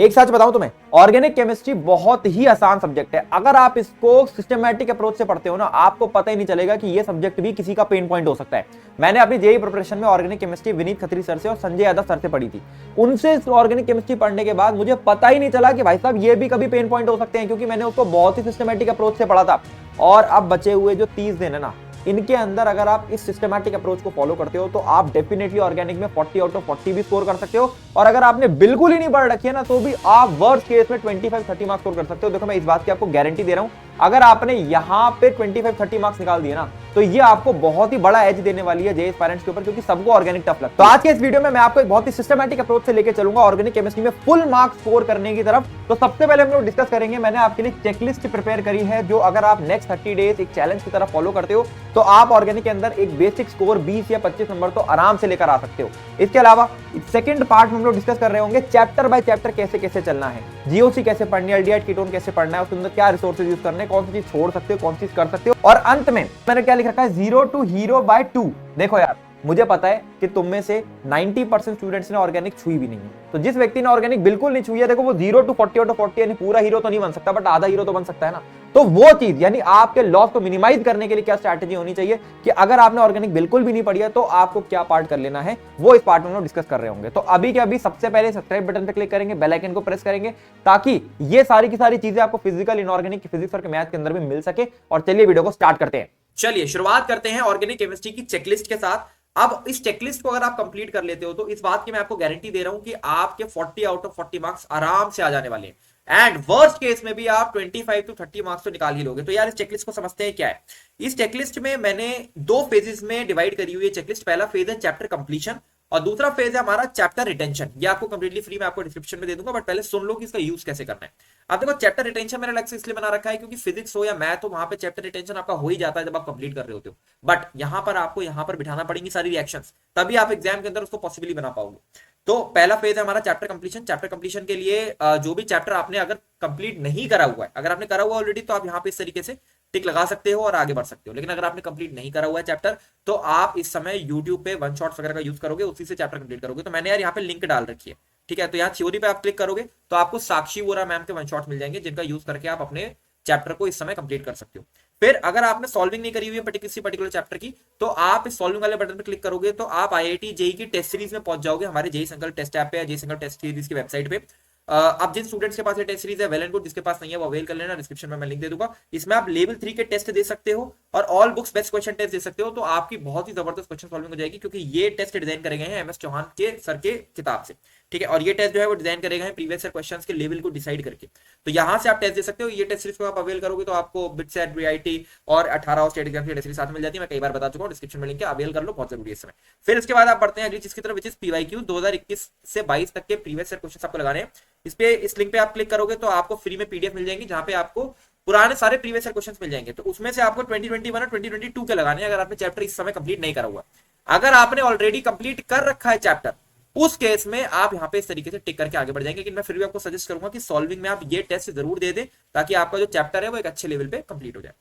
एक सच बताऊं तुम्हें, ऑर्गेनिक केमिस्ट्री बहुत ही आसान सब्जेक्ट है। अगर आप इसको सिस्टमैटिक अप्रोच से पढ़ते हो ना, आपको पता ही नहीं चलेगा कि ये सब्जेक्ट भी किसी का पेन पॉइंट हो सकता है। मैंने अपनी जेईई प्रिपरेशन में organic chemistry Vineet Khatri sir से और संजय यादव सर से पढ़ी थी। उनसे ऑर्गेनिक केमिस्ट्री पढ़ने के बाद मुझे पता ही नहीं चला कि भाई साहब ये भी कभी पेन पॉइंट हो सकते हैं, क्योंकि मैंने उसको बहुत ही सिस्टमैटिक अप्रोच से पढ़ा था। और अब बचे हुए जो 30 दिन है ना, इनके अंदर अगर आप इस सिस्टमैटिक अप्रोच को फॉलो करते हो तो आप डेफिनेटली ऑर्गेनिक में 40 आउट ऑफ 40 भी स्कोर कर सकते हो। और अगर आपने बिल्कुल ही नहीं पढ़ रखी है ना, तो भी आप वर्स्ट केस में 25-30 मार्क्स स्कोर कर सकते हो। देखो मैं इस बात की आपको गारंटी दे रहा हूं, अगर आपने यहां पे 25-30 मार्क्स निकाल दिए ना, तो ये आपको बहुत ही बड़ा एज देने वाली है जेईई एस्पायरेंट्स के ऊपर, क्योंकि सबको ऑर्गेनिक टफ लगता है। तो आज के इस वीडियो में मैं आपको एक बहुत ही सिस्टमैटिक अप्रोच से लेकर चलूंगा ऑर्गेनिक केमिस्ट्री में फुल मार्क्स स्कोर करने की तरफ। तो सबसे पहले हम लोग डिस्कस करेंगे, मैंने आपके लिए चेकलिस्ट प्रिपेयर करी है, जो अगर आप नेक्स्ट 30 डेज एक चैलेंज की तरह फॉलो करते हो तो आप ऑर्गेनिक के अंदर एक बेसिक स्कोर 20 या 25 नंबर तो आराम से लेकर आ सकते हो। इसके अलावा सेकंड पार्ट में हम लोग डिस्कस कर रहे होंगे चैप्टर बाय चैप्टर कैसे कैसे चलना है, जीओसी कैसे पढ़नी है, एल्डिहाइड कीटोन कैसे पढ़ना है, उसके अंदर क्या रिसोर्सेज यूज करने, कौन सी चीज छोड़ सकते हो, कौन सी चीज कर सकते हो। और अंत में मैंने क्या लिख रखा है, 0 to हीरो बाय 2। देखो यार, मुझे पता है कि तुम में से 90% स्टूडेंट्स ने ऑर्गेनिक छुई भी नहीं है। तो जिस व्यक्ति ने ऑर्गेनिक बिल्कुल नहीं छुई है, देखो वो 0 to 40 आउट ऑफ 40 यानी पूरा हीरो तो नहीं बन सकता, बट आधा हीरो तो बन सकता है ना। तो वो चीज यानी आपके लॉस को मिनिमाइज करने के लिए क्या स्ट्रैटेजी होनी चाहिए कि अगर आपने ऑर्गेनिक बिल्कुल भी नहीं पढ़ी है तो आपको क्या पार्ट कर लेना है, वो इस पार्ट में हम डिस्कस कर रहे होंगे। तो अभी के अभी सबसे पहले सब्सक्राइब बटन पर क्लिक करेंगे, बेल आइकन को प्रेस करेंगे, ताकि ये सारी की सारी चीजें आपको फिजिकल, इनऑर्गेनिक, फिजिक्स और मैथ के अंदर भी मिल सके। और चलिए वीडियो को स्टार्ट करते हैं। चलिए शुरुआत करते हैं ऑर्गेनिक केमिस्ट्री की चेकलिस्ट के साथ। अब इस चेकलिस्ट को अगर आप कंप्लीट कर लेते हो तो इस बात की मैं आपको गारंटी दे रहा हूं कि आपके 40 आउट ऑफ 40 मार्क्स आराम से आ जाने वाले हैं। एंड वर्स्ट केस में भी आप 25 to 30 मार्क्स तो निकाल ही लोगे। तो यार इस चेकलिस्ट को समझते हैं क्या है। इस चेकलिस्ट में मैंने दो फेजेस में डिवाइड करी हुई है चेकलिस्ट। पहला फेज है चैप्टर कंप्लीशन और दूसरा फेज है हमारा चैप्टर रिटेंशन। ये आपको कंप्लीटली फ्री में आपको डिस्क्रिप्शन में दे दूंगा, बट पहले सुन लो कि इसका यूज कैसे करना है। अब देखो, चैप्टर रिटेंशन मैंने अलग से इसलिए बना रखा है क्योंकि फिजिक्स हो या मैथ हो, वहां पे चैप्टर रिटेंशन आपका हो ही जाता है जब आप कंप्लीट कर रहे होते हो। बट यहां पर आपको यहां पर बिठाना पड़ेंगी सारी रिएक्शंस, तभी आप एग्जाम के अंदर उसको पॉसिबली बना पाओगे। तो पहला फेज है हमारा चैप्टर कंप्लीशन। चैप्टर कंप्लीशन के लिए जो भी चैप्टर आपने अगर कंप्लीट नहीं करा हुआ है, अगर आपने करा हुआ ऑलरेडी, तो आप यहाँ पे इस तरीके से टिक लगा सकते हो और आगे बढ़ सकते हो। लेकिन अगर आपने कंप्लीट नहीं करा हुआ है चैप्टर, तो आप इस समय यूट्यूब पे वन शॉट्स वगैरह का यूज करोगे, उसी से चैप्टर कंप्लीट करोगे। तो मैंने यार यहाँ पे लिंक डाल रखी है, ठीक है। तो यहाँ थ्योरी पे आप क्लिक करोगे तो आपको साक्षी वोरा मैम के वन शॉट्स मिल जाएंगे, जिनका यूज करके आप अपने चैप्टर को इस समय कंप्लीट कर सकते हो। फिर अगर आपने सॉल्विंग नहीं करी हुई है पर्टिकुलर चैप्टर की, तो आप इस सॉल्विंग वाले बटन पर क्लिक करोगे तो आप आईआईटी जेईई की टेस्ट सीरीज में पहुंच जाओगे, हमारे जेईई संकल्प टेस्ट ऐप पे या जेईई संकल्प टेस्ट सीरीज की वेबसाइट पे। अब जिन स्टूडेंट्स के पास ये टेस्ट सीरीज है वेल एंड गुड, जिसके पास नहीं है वो अवेल कर लेना, डिस्क्रिप्शन में मैं लिंक दे दूंगा। इसमें आप लेवल 3 के टेस्ट दे सकते हो और all books best question test दे सकते हो। तो आपकी बहुत ही जबरदस्त क्वेश्चन सॉल्विंग हो जाएगी, क्योंकि ये टेस्ट डिजाइन करे गए हैं एमएस चौहान के सर के किताब से, ठीक है। और ये टेस्ट जो है वो डिजाइन करे गए हैं प्रीवियस ईयर क्वेश्चंस के लेवल को डिसाइड करके। तो यहां से आप टेस्ट दे सकते हो। ये टेस्ट सीरीज को आप अवेल करोगे तो आपको बिटसेट, बीआईटी और 18 स्टेट एग्जाम की टेस्ट सीरीज साथ मिल जाती है। मैं कई बार बता चुका हूं, डिस्क्रिप्शन में लिंक है, अवेल कर लो, बहुत जरूरी है इस समय। फिर इसके बाद आप बढ़ते हैं अगली चीज की तरफ, विच इज पीवाईक्यू 2021 से 22 तक के प्रीवियस ईयर क्वेश्चन आपको लगाने हैं। इस लिंक पे आप क्लिक करोगे तो आपको फ्री में पीडीएफ मिल जाएंगी, जहां पे आपको पुराने सारे प्रीवियस ईयर क्वेश्चंस मिल जाएंगे। तो उसमें से आपको 2021 और 2022 के लगाने हैं, अगर आपने चैप्टर इस समय कंप्लीट नहीं करा हुआ। अगर आपने ऑलरेडी कंप्लीट कर रखा है चैप्टर, उस केस में आप यहाँ पे इस तरीके से टिक करके आगे बढ़ जाएंगे। लेकिन मैं फिर भी आपको सजेस्ट करूंगा कि सॉल्विंग में आप ये टेस्ट जरूर दे दें, ताकि आपका जो चैप्टर है वो एक अच्छे लेवल पे कंप्लीट हो जाए।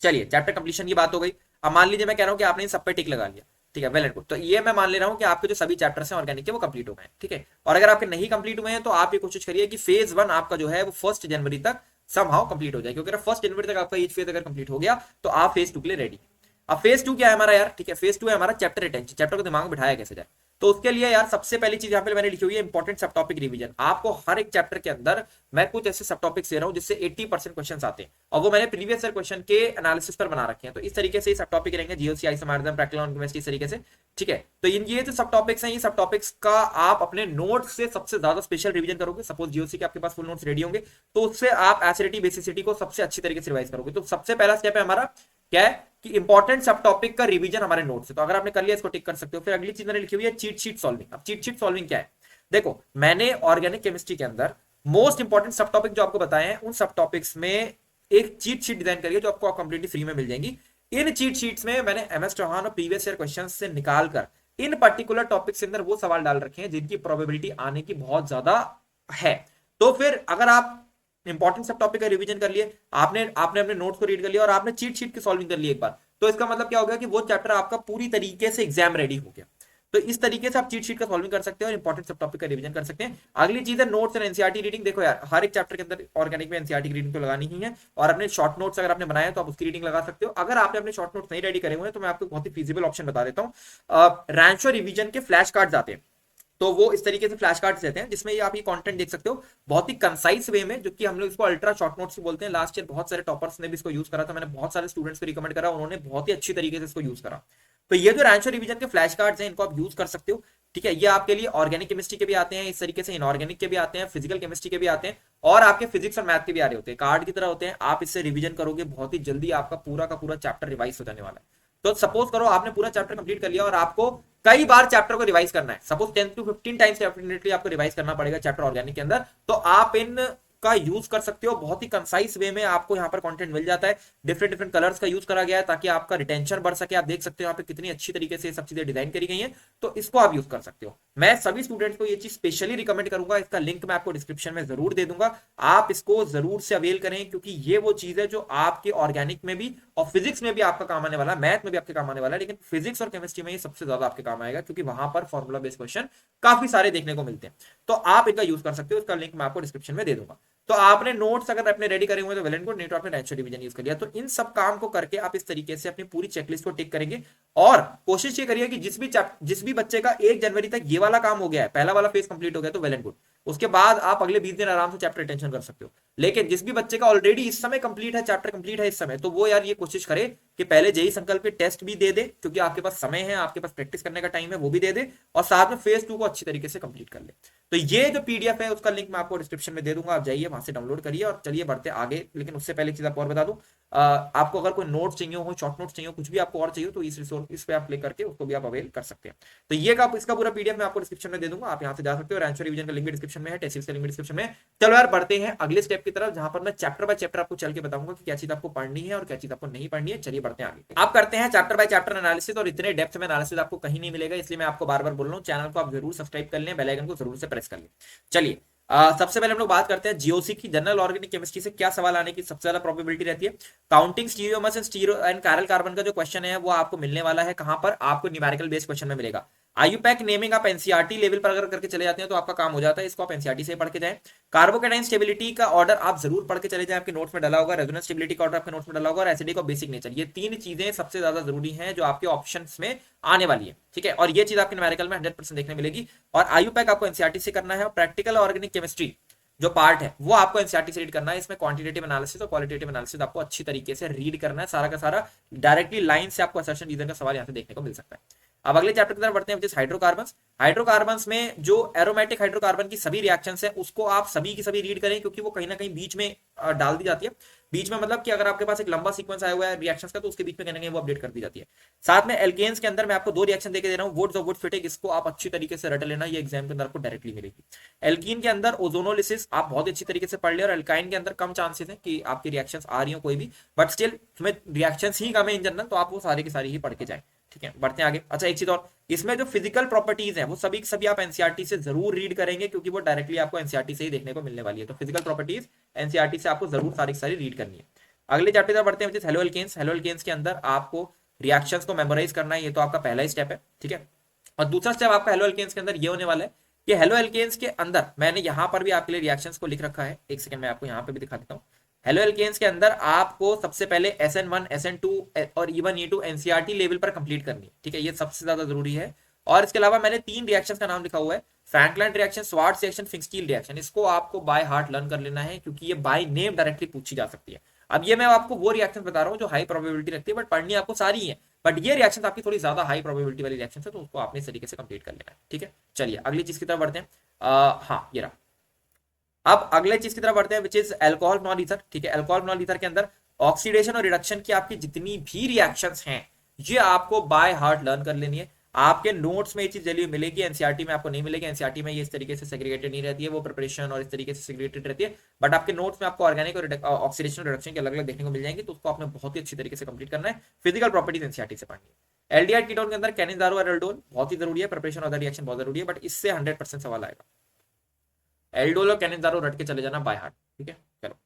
चलिए, चैप्टर कंप्लीशन की बात हो गई। अब मान लीजिए मैं कह रहा हूं कि आपने इन सब पे टिक लगा लिया, ठीक है, वेल एंड गुड। तो ये मैं मान ले रहा हूं कि आपके जो सभी चैप्टर्स हैं ऑर्गेनिक के वो कंप्लीट हो गए, ठीक है। और अगर आपके नहीं कंप्लीट हुए हैं तो आप ये कोशिश करिए कि फेज 1 आपका जो है वो 1 जनवरी तक समहाउ कंप्लीट हो जाए, क्योंकि अगर 1 जनवरी तक आपका ये फेज अगर कंप्लीट हो गया तो आप फेज 2 के लिए रेडी। अब फेज 2 क्या है हमारा यार, ठीक है, फेज 2 है हमारा चैप्टर रिटेंशन। चैप्टर को दिमाग में बिठाया कैसे जाए, तो उसके लिए यार सबसे पहली चीज यहाँ पे मैंने लिखी हुई है इंपॉर्टेंट सब टॉपिक रिवीजन। आपको हर एक चैप्टर के अंदर मैं कुछ ऐसे सब टॉपिक्स दे रहा हूँ जिससे 80% क्वेश्चंस आते हैं, और वो मैंने प्रीवियस ईयर क्वेश्चन के एनालिसिस पर बना रखे हैं। तो इस तरीके से सब टॉपिक रहेंगे, जीओसी, आइसोमरिज्म, प्रैक्टिकल केमिस्ट्री, इस तरीके से, ठीक है। तो ये जो सब टॉपिक्स हैं, ये सब टॉपिक्स का आप अपने नोट्स से सबसे ज्यादा स्पेशल रिवीजन करोगे। सपोज जीओसी के आपके पास फुल नोट्स रेडी होंगे, तो उससे आप एसिडिटी बेसिसिटी को सबसे अच्छी तरीके से रिवाइज करोगे। तो सबसे पहला स्टेप है हमारा क्या है कि इंपॉर्टेंट सब टॉपिक का रिवीजन हमारे नोट्स से। तो अगर आपने कर लिया, इसको टिक कर सकते हो। फिर अगली चीज मैंने लिखी हुई है चीट शीट सॉल्विंग। अब चीट शीट सॉल्विंग क्या है, देखो मैंने ऑर्गेनिक केमिस्ट्री के अंदर मोस्ट इंपॉर्टेंट सब टॉपिक जो आपको बताए हैं, उन सब टॉपिक्स में एक चीट शीट डिजाइन करी है जो आपको कंप्लीटली फ्री में मिल जाएंगी। इन चीट शीट्स में मैंने एमएस चौहान और प्रीवियस ईयर क्वेश्चंस से निकालकर इन पर्टिकुलर टॉपिक्स के अंदर वो सवाल डाल रखे हैं जिनकी प्रोबेबिलिटी आने की बहुत ज्यादा है। तो फिर अगर आप इंपॉर्टेंट सब टॉपिक का रिवीजन कर लिए, आपने अपने नोट्स को रीड कर लिया और आपने चीट शीट की सॉल्विंग कर ली एक बार, तो इसका मतलब क्या हो गया कि वो चैप्टर आपका पूरी तरीके से एग्जाम रेडी हो गया। तो इस तरीके से आप चीट शीट का सॉल्विंग कर सकते हैं और इंपॉर्टेंट सब टॉपिक का रिवीजन कर सकते हैं। अगली चीज है नोट्स एंड एनसीईआरटी रीडिंग। देखो यार, हर एक चैप्टर के अंदर ऑर्गेनिक में एनसीईआरटी की रीडिंग तो लगानी ही है, और अपने शॉर्ट नोट्स अगर आपने बनाए तो आप उसकी रीडिंग लगा सकते हो। अगर आपने अपने शॉर्ट नोट्स नहीं रेडी करे हुए हैं तो मैं आपको बहुत ही फीजिबल ऑप्शन बता देता हूँ। रैंचो रिवीजन के फ्लैश कार्ड्स आते हैं, तो वो इस तरीके से फ्लैश कार्ड्स देते हैं जिसमें ये आप ये कंटेंट देख सकते हो बहुत ही कंसाइज वे में, जो कि हम लोग इसको अल्ट्रा शॉर्ट नोट्स बोलते हैं। लास्ट ईयर बहुत सारे टॉपर्स ने भी इसको यूज करा था, मैंने बहुत सारे स्टूडेंट्स को रिकमेंड करा, उन्होंने बहुत ही अच्छी तरीके से इसको यूज करा। तो ये जो रैंचो रिवीजन के फ्लैश कार्ड्स हैं इनको आप यूज कर सकते हो, ठीक है। ये आपके लिए ऑर्गेनिक केमिस्ट्री के भी आते हैं इस तरीके से, इनऑर्गेनिक के भी आते हैं, फिजिकल केमिस्ट्री के भी आते हैं, और आपके फिजिक्स और मैथ के भी आ रहे होते हैं, कार्ड की तरह होते हैं। आप इससे रिवीजन करोगे बहुत ही जल्दी आपका पूरा का पूरा चैप्टर रिवाइज हो जाने वाला है। तो सपोज करो आपने पूरा चैप्टर कंप्लीट कर लिया और आपको कई बार चैप्टर को रिवाइज करना है, सपोज 10 to 15 टाइम्स डेफिनेटली आपको रिवाइज करना पड़ेगा चैप्टर ऑर्गेनिक के अंदर, तो आप इन का यूज कर सकते हो बहुत ही कंसाइज वे में। आपको यहाँ पर कंटेंट मिल जाता है, डिफरेंट डिफरेंट कलर्स का यूज करा गया है ताकि आपका रिटेंशन बढ़ सके। आप देख सकते हो यहाँ पे कितनी अच्छी तरीके से सब चीजें डिजाइन करी गई हैं, तो इसको आप यूज कर सकते हो। मैं सभी स्टूडेंट्स को ये चीज स्पेशली रिकमेंड करूंगा, इसका लिंक मैं आपको डिस्क्रिप्शन में जरूर दे दूंगा, आप इसको जरूर से अवेल करें, क्योंकि ये वो चीज है जो आपके ऑर्गेनिक में भी और फिजिक्स में भी आपका काम आने वाला है, मैथ में भी आपके काम आने वाला है, लेकिन फिजिक्स और केमिस्ट्री में ये सबसे ज्यादा आपके काम आएगा, क्योंकि वहां पर फॉर्मुला बेस्ड क्वेश्चन काफी सारे देखने को मिलते हैं। तो आप इनका यूज कर सकते हो, इसका लिंक मैं आपको डिस्क्रिप्शन में दे दूंगा। तो आपने नोट्स अगर अपने रेडी करे हुए तो वेल एंड गुड, नहीं तो आपने रैंचो रिवीजन यूज कर लिया। तो इन सब काम को करके आप इस तरीके से अपनी पूरी चेकलिस्ट को टिक करेंगे, और कोशिश ये करिए कि जिस भी बच्चे का 1 जनवरी तक ये वाला काम हो गया है, पहला वाला फेज कंप्लीट हो गया, तो वेल एंड गुड, उसके बाद आप अगले 20 दिन आराम से चैप्टर अटेंशन कर सकते हो। लेकिन जिस भी बच्चे का ऑलरेडी इस समय कंप्लीट है, चैप्टर कंप्लीट है इस समय, तो वो यार ये कोशिश करे कि पहले जेई संकल्प के टेस्ट भी दे दे, क्योंकि आपके पास समय है, आपके पास प्रैक्टिस करने का टाइम है, वो भी दे दे, और साथ में फेज 2 को अच्छी तरीके से कंप्लीट कर ले। तो ये जो पीडीएफ है उसका लिंक मैं आपको डिस्क्रिप्शन में दे दूंगा, आप जाइए वहां से डाउनलोड करिए, और चलिए बढ़ते आगे। लेकिन उससे पहले चीज आपको और बता दूं, आपको अगर कोई नोट्स चाहिए हो, शॉर्ट नोट्स चाहिए हो, कुछ भी आपको और चाहिए तो इस रिसोर्स इस पे आप क्लिक करके उसको भी आप अवेल कर सकते हैं। तो ये का इसका पूरा पीडीएफ मैं आपको डिस्क्रिप्शन में दे दूंगा, आप यहाँ से जा सकते हो। रैंचो रिवीजन का लिंक भी डिस्क्रिप्शन में है, टेस्ट सीरीज का लिंक भी डिस्क्रिप्शन में है। चलो यार बढ़ते हैं अगले स्टेप की तरफ, जहां पर मैं चैप्टर बाय चैप्टर आपको चल के बताऊंगा कि क्या चीज आपको पढ़नी है और क्या चीज आपको नहीं पढ़नी है। चलिए बढ़ते हैं आगे। आप करते हैं चैप्टर बाय चैप्टर एनालिसिस, और इतने डेप्थ में एनालिसिस आपको कहीं नहीं मिलेगा, इसलिए मैं आपको बार बार बोल रहा हूँ, चैनल को आप जरूर सब्सक्राइब कर लें, बेल आइकन को जरूर से प्रेस कर लें। चलिए सबसे पहले हम लोग बात करते हैं जीओसी की, जनरल ऑर्गेनिक केमिस्ट्री से क्या सवाल आने की सबसे ज्यादा प्रोबेबिलिटी रहती है। काउंटिंग स्टीरियोमर्स एंड कायरल कार्बन का जो क्वेश्चन है वो आपको मिलने वाला है, कहां पर आपको न्यूमेरिकल बेस्ड क्वेश्चन में मिलेगा। आईयूपैक नेमिंग आप एनसीईआरटी लेवल पर अगर करके चले जाते हैं तो आपका काम हो जाता है, इसको आप एनसीईआरटी से पढ़ के जाएं। कार्बोकेटाइन स्टेबिलिटी का ऑर्डर आप जरूर पढ़ के चले जाएं, आपके नोट्स में डाला होगा। रेजोनेंस स्टेबिलिटी का ऑर्डर आपके नोट्स में डाला होगा, और एसिडिक और बेसिक नेचर, ये 3 चीजें सबसे ज्यादा जरूरी हैं जो आपके ऑप्शंस में आने वाली है, ठीक है। और ये चीज आपके न्यूमेरिकल में 100% देखने मिलेगी। और आईयूपैक आपको एनसीईआरटी से करना है। प्रैक्टिकल ऑर्गेनिक केमिस्ट्री जो पार्ट है वो आपको एनसीईआरटी से रीड करना है, इसमें क्वांटिटेटिव एनालिसिस और क्वालिटेटिव एनालिसिस आपको अच्छी तरीके से रीड करना है, सारा का सारा डायरेक्टली लाइन से आपको असर्शन रीजन का सवाल यहाँ से देखने को मिल सकता है। अब अगले चैप्टर की तरफ बढ़ते हैं, हाइड्रोकार्बन्स। हाइड्रोकार्बन्स में जो एरोमेटिक हाइड्रोकार्बन की सभी रिएक्शंस हैं उसको आप सभी की सभी रीड करें, क्योंकि वो कहीं ना कहीं बीच में डाल दी जाती है। बीच में मतलब कि अगर आपके पास एक लंबा सीक्वेंस आया हुआ है रिएक्शंस का, तो उसके बीच में कहीं ना कहीं वो अपडेट कर दी जाती है। साथ में एल्केन्स के अंदर मैं आपको 2 रिएक्शन देके दे रहा हूँ, वुड्स और वुड फिटिंग, इसको आप अच्छी तरीके से रट लेना, ये एग्जाम के अंदर आपको डायरेक्टली मिलेगी। एल्कीन के अंदर ओजोनोलिसिस आप बहुत अच्छी तरीके से पढ़ ले, और एल्काइन के अंदर कम चांसेस है कि आपकी रिएक्शंस आ रही हो कोई भी, बट स्टिल तुम्हें रिएक्शंस ही कम है इन जनरल, तो आप वो सारी की सारी ही पढ़ के जाए, ठीक है। बढ़ते हैं आगे। अच्छा एक चीज और, इसमें जो फिजिकल प्रॉपर्टीज हैं वो सभी सभी आप एनसीईआरटी से जरूर रीड करेंगे, क्योंकि वो डायरेक्टली आपको एनसीईआरटी से ही देखने को मिलने वाली है। तो फिजिकल प्रॉपर्टीज एनसीईआरटी से आपको जरूर सारी सारी रीड करनी है। अगले चैप्टर पर बढ़ते हैं, हेलो एल्केन्स। हेलो एल्केन्स के अंदर आपको रिएक्शंस को मेमोराइज करना है, ये तो आपका पहला ही स्टेप है, ठीक है। और दूसरा स्टेप आपका हेलो एल्केन्स के अंदर ये होने वाला है कि हेलो एल्केन्स के अंदर मैंने यहाँ पर भी आपके लिए रिएक्शंस को लिख रखा है, एक सेकंड मैं आपको यहाँ पे भी दिखा देता हूँ। हेलो एल्केन्स के अंदर आपको सबसे पहले SN1 SN2 और इवन E2 एनसीईआरटी लेवल पर कंप्लीट करनी है, ठीक है, ये सबसे ज्यादा जरूरी है। और इसके अलावा मैंने 3 रिएक्शंस का नाम लिखा हुआ है, फ्रैंकलाइन रिएक्शन, स्वार्ट्ज रिएक्शन, फिंक्स्टील रिएक्शन, इसको आपको बाय हार्ट लर्न कर लेना है, क्योंकि ये बाय नेम डायरेक्टली पूछी जा सकती है। अब ये मैं आपको वो रिएक्शन बता रहा हूँ जो हाई प्रोबेबिलिटी रखती है, बट पढ़नी आपको सारी है, बट ये रिएक्शन आपकी थोड़ी ज्यादा हाई प्रोबेबिलिटी वाली रिएक्शन है, तो उसको आपने इस तरीके से कंप्लीट कर लेना है, ठीक है। चलिए अगली चीज की तरफ बढ़ते हैं। हाँ ये रहा। अब अगले चीज की तरफ बढ़ते हैं, which is alcohol phenol ether, ठीक है। अल्कोहल फिनॉल ईथर के अंदर ऑक्सीडेशन और रिडक्शन की आपकी जितनी भी रिएक्शंस हैं ये आपको बाय हार्ट लर्न कर लेनी है। आपके नोट्स में ये चीज जल्दी मिलेगी, एनसीईआरटी में आपको नहीं मिलेगी। एनसीईआरटी में ये इस तरीके से सेग्रीगेटेड नहीं रहती है, वो प्रिपरेशन और इस तरीके से सेग्रीगेटेड रहती है, बट आपके नोट्स में आपको ऑर्गेनिक और ऑक्सीडेशन और रिडक्शन के अलग अलग देखने को मिल जाएंगे, तो उसको आपने बहुत ही अच्छी तरीके से कंप्लीट करना है। फिजिकल प्रॉपर्टीज एनसीईआरटी से पढ़नी है। एल्डिहाइड कीटोन के अंदर कैनिजारो और एल्डोल बहुत ही जरूरी है, प्रिपरेशन ऑफ द रिएक्शन बहुत जरूरी है, बट इससे 100% सवाल आएगा। एल्डोल और कैनिजारो रट के चले जाना बाय हार्ट, ठीक है। चलो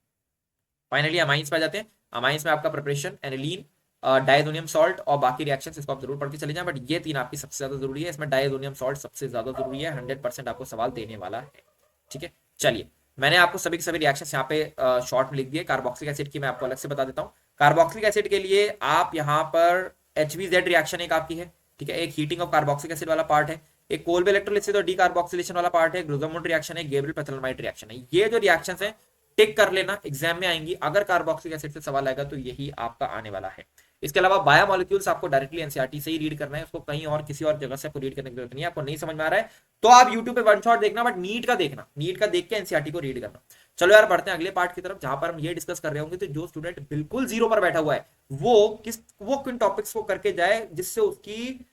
फाइनली अमाइंस पे आ जाते हैं। अमाइंस में आपका प्रिपरेशन एनिलीन, डाइजोनियम सॉल्ट और बाकी रिएक्शंस इसको आप जरूर पढ़ के चले जाएं, बट ये तीन आपकी सबसे ज्यादा जरूरी है। इसमें डाइजोनियम सॉल्ट सबसे ज्यादा जरूरी है, 100% आपको सवाल देने वाला है। ठीक है, चलिए मैंने आपको सभी के सभी रिएक्शंस यहाँ पे शॉर्ट में लिख दिए। कार्बोक्सिलिक एसिड की मैं आपको अलग से बता देता हूँ। कार्बोक्सिलिक एसिड के लिए आप यहाँ पर HVZ रिएक्शन एक आपकी है, ठीक है, एक हीटिंग ऑफ कार्बोक्सिलिक एसिड वाला पार्ट है, एक कोल्ब इलेक्ट्रोलिसिस और डीकार्बोक्सिलेशन वाला पार्ट है, ग्लूटामाइन रिएक्शन है, गैब्रियल पेथाइलमाइड रिएक्शन है। ये जो रिएक्शंस है टिक कर लेना, एग्जाम में आएंगी। अगर कार्बोक्सिलिक एसिड से सवाल आएगा तो यही आपका आने वाला है। इसके अलावा बायोमोलिक्यूल्स आपको डायरेक्टली एनसीईआरटी से ही रीड करना है, उसको कहीं और किसी और जगह से आपको रीड करने की जरूरत नहीं है। आपको नहीं समझ में आ रहा है तो आप यूट्यूब पे वन शॉट देखना, बट नीट का देखना, नीट का देख के एनसीईआरटी को रीड करना। चलो यार बढ़ते हैं अगले पार्ट की तरफ, जहां पर हम ये डिस्कस कर रहे होंगे तो जो स्टूडेंट बिल्कुल जीरो पर बैठा हुआ है वो किन टॉपिक्स को करके जाए जिससे उसकी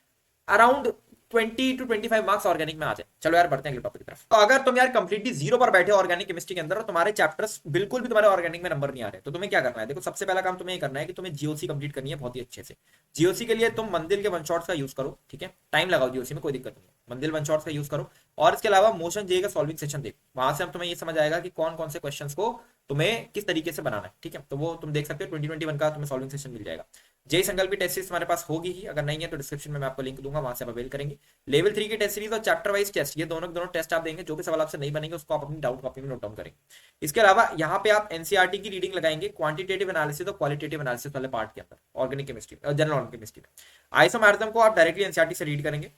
अराउंड 20 to 25 मार्क्स ऑर्गेनिक में आ जाए। चलो यार बढ़ते हैं अगले टॉपिक की तरफ। तो अगर तुम यार कंप्लीटली जीरो पर बैठे हो ऑर्गेनिक केमिस्ट्री के अंदर और तुम्हारे चैप्टर्स बिल्कुल भी तुम्हारे ऑर्गेनिक में नंबर नहीं आ रहे, तो तुम्हें क्या करना है? देखो सबसे पहला काम तुम्हें ये करना है कि तुम्हें जीओसी कंप्लीट करनी है बहुत ही अच्छे से। जीओसी के लिए तुम मंदिर के वन शॉट्स का यूज करो, ठीक है, टाइम लगाओ जीओसी में, कोई दिक्कत नहीं है, मंदिर वन शॉट्स का यूज करो। और इसके अलावा मोशन जे का सॉल्विंग सेशन देखो, वहां से हम तुम्हें ये समझ आएगा कि कौन कौन से क्वेश्चंस को तुम्हें किस तरीके से बनाना है, ठीक है। तो वो तुम देख सकते हो, 2021 का तुम्हें सॉल्विंग सेशन मिल जाएगा। जेई संकल्प की टेस्ट सीरीज तुम्हारे पास होगी ही, अगर नहीं है तो डिस्क्रिप्शन में मैं आपको लिंक दूंगा, वहां से आप अवेल करेंगे। लेवल 3 की टेस्ट सीरीज और चैप्टर वाइज टेस्ट, ये दोनों दोनों टेस्ट आप देंगे। जो भी सवाल आपसे नहीं बनेंगे उसको आप अपनी डाउट कॉपी में नोट डाउन करेंगे। इसके अलावा यहाँ पे आप एनसीईआरटी की रीडिंग लगाएंगे क्वांटिटेटिव एनालिसिस और क्वालिटेटिव एनालिसिस वाले पार्ट के अंदर, ऑर्गेनिक केमिस्ट्री और जनरल ऑर्गेनिक केमिस्ट्री में। आइसोमेरिज्म को आप डायरेक्टली एनसीईआरटी से रीड करेंगे।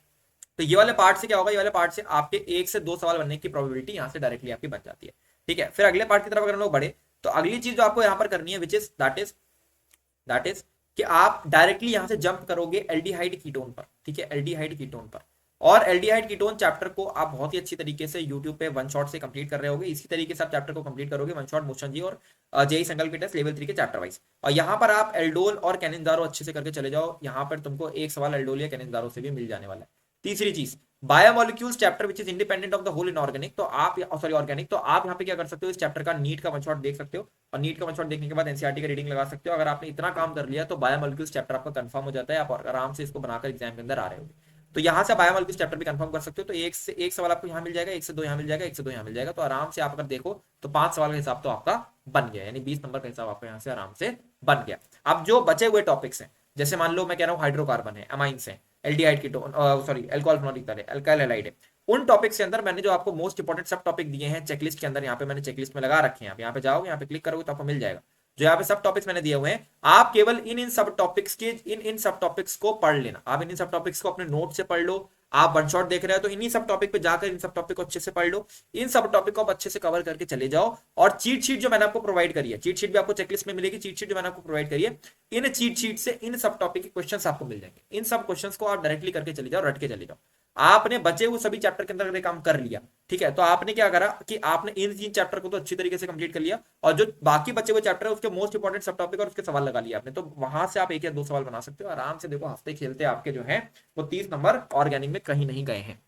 तो ये वाले पार्ट से क्या होगा, ये वाले पार्ट से आपके 1 से 2 सवाल बनने की प्रोबेबिलिटी यहाँ से डायरेक्टली आपकी बन जाती है, ठीक है। फिर अगले पार्ट की तरफ अगर हम लोग बढ़े तो अगली चीज जो आपको यहाँ पर करनी है विच इज दैट इज कि आप डायरेक्टली यहां से जंप करोगे एल्डिहाइड कीटोन पर, ठीक है, एल्डिहाइड कीटोन पर। और एल्डिहाइड कीटोन चैप्टर को आप बहुत ही अच्छी तरीके से यूट्यूब पे वन शॉट से कंप्लीट कर रहे होगे। इसी तरीके से आप चैप्टर को कंप्लीट करोगे, वन शॉट, मोशन जी और जेई संकल्प की टेस्ट लेवल 3 के चैप्टर वाइज। और यहाँ पर आप एल्डोल और कैनिंजारो अच्छे से करके चले जाओ, यहाँ पर तुमको एक सवाल एल्डोल या कैनिंजारो से भी मिल जाने वाला है। तीसरी चीज biomolecules chapter which is independent of the whole inorganic, तो आप सॉरी ऑर्गेनिक, तो आप यहाँ पे क्या कर सकते हो, इस चैप्टर का नीट का वन शॉट देख सकते हो और नीट का वन शॉट देखने के बाद एनसीईआरटी का रीडिंग लगा सकते हो। अगर आपने इतना काम कर लिया तो बायोमोलिक्यूल्स चैप्टर आपका कंफर्म हो जाता है, आप आराम से इसको बनाकर एग्जाम के अंदर आ रहे हो। तो यहाँ से बायोमोलिक्यूल्स चैप्टर भी कंफर्म कर सकते हो। तो एक से एक सवाल आपको यहाँ मिल जाएगा, एक से दो यहाँ मिल जाएगा, एक से दो यहाँ मिल जाएगा। तो आराम से आप अगर देखो तो 5 सवाल का हिसाब तो आपका बन गया, यानी 20 नंबर का हिसाब आपका यहाँ से आराम से बन गया। अब जो बचे हुए टॉपिक्स हैं, जैसे मान लो मैं कह रहा हूँ हाइड्रोकार्बन है, अमाइंस है, aldehyde ketone, sorry alcohol phenolic है, अल्काइल हैलाइड है, उन टॉपिक्स के अंदर मैंने जो आपको मोस्ट इंपोर्टेंट सब टॉपिक दिए हैं चेकलिस्ट के अंदर, यहाँ पे मैंने चेकलिस्ट में लगा रखे हैं। आप यहाँ पे जाओगे, यहाँ पे क्लिक करोगे तो आपको मिल जाएगा जो यहाँ पे सब टॉपिक्स मैंने दिए हुए हैं। आप केवल इन सब टॉपिक्स के इन सब टॉपिक्स को पढ़ लेना, आप इन सब टॉपिक्स को अपने नोट से पढ़ लो। आप वन शॉट देख रहे हो तो इन्हीं सब टॉपिक पे जाकर इन सब टॉपिक को अच्छे से पढ़ लो, इन सब टॉपिक को आप अच्छे से कवर करके चले जाओ। और चीट शीट जो मैंने आपको प्रोवाइड करी है, चीट शीट भी आपको चेकलिस्ट में मिलेगी, चीट शीट जो मैंने आपको प्रोवाइड करी है, इन चीट शीट से इन सब टॉपिक के क्वेश्चंस आपको मिल जाएंगे। इन सब क्वेश्चंस को आप डायरेक्टली करके चले जाओ, रट के चले जाओ। आपने बचे हुए सभी चैप्टर के अंदर काम कर लिया, ठीक है, तो आपने क्या करा कि आपने इन 3 चैप्टर को तो अच्छी तरीके से कंप्लीट कर लिया और जो बाकी बचे हुए चैप्टर है उसके मोस्ट इंपोर्टेंट सब टॉपिक और उसके सवाल लगा लिया आपने, तो वहां से आप 1 या 2 सवाल बना सकते हो आराम से। देखो हफ्ते खेलते आपके जो है वो 30 नंबर ऑर्गेनिक में कहीं नहीं गए हैं,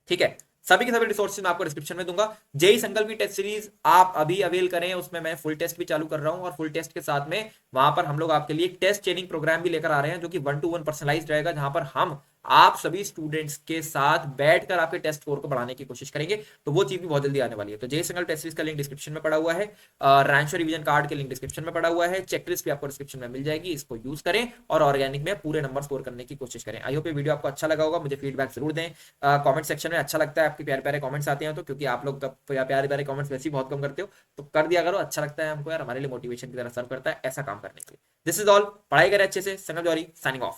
ठीक है। सभी के सभी रिसोर्सेज मैं आपको डिस्क्रिप्शन में दूंगा। जेई संकल्प की टेस्ट सीरीज आप अभी अवेल करें, उसमें मैं फुल टेस्ट भी चालू कर रहा हूं और फुल टेस्ट के साथ में वहां पर हम लोग आपके लिए एक टेस्ट ट्रेनिंग प्रोग्राम भी लेकर आ रहे हैं जो कि 1-to-1 पर्सनलाइज्ड रहेगा, जहां पर हम आप सभी स्टूडेंट्स के साथ बैठकर आपके टेस्ट स्कोर को बढ़ाने की कोशिश करेंगे। तो वो चीज भी बहुत जल्दी आने वाली है। तो जेई संकल्प टेस्ट सीरीज का लिंक डिस्क्रिप्शन में पड़ा हुआ है, रैंचो रिवीजन कार्ड के लिंक डिस्क्रिप्शन में पड़ा हुआ है, चेकलिस्ट भी आपको डिस्क्रिप्शन में मिल जाएगी। इसको यूज करें और ऑर्गेनिक में पूरे नंबर स्कोर करने की कोशिश करें। आई होप ये वीडियो आपको अच्छा लगा होगा, मुझे फीडबैक जरूर दें कमेंट सेक्शन में। अच्छा लगता है आपके प्यारे प्यारे कमेंट्स आते हैं तो, क्योंकि आप लोग प्यारे प्यारे कमेंट्स वैसे ही बहुत कम करते हो, तो कर दिया करो, अच्छा लगता है हमको यार, हमारे लिए मोटिवेशन की तरह सर्व करता है ऐसा काम करने के लिए। दिस इज ऑल, पढ़ाई करें अच्छे से। संगम जौहरी साइनिंग ऑफ।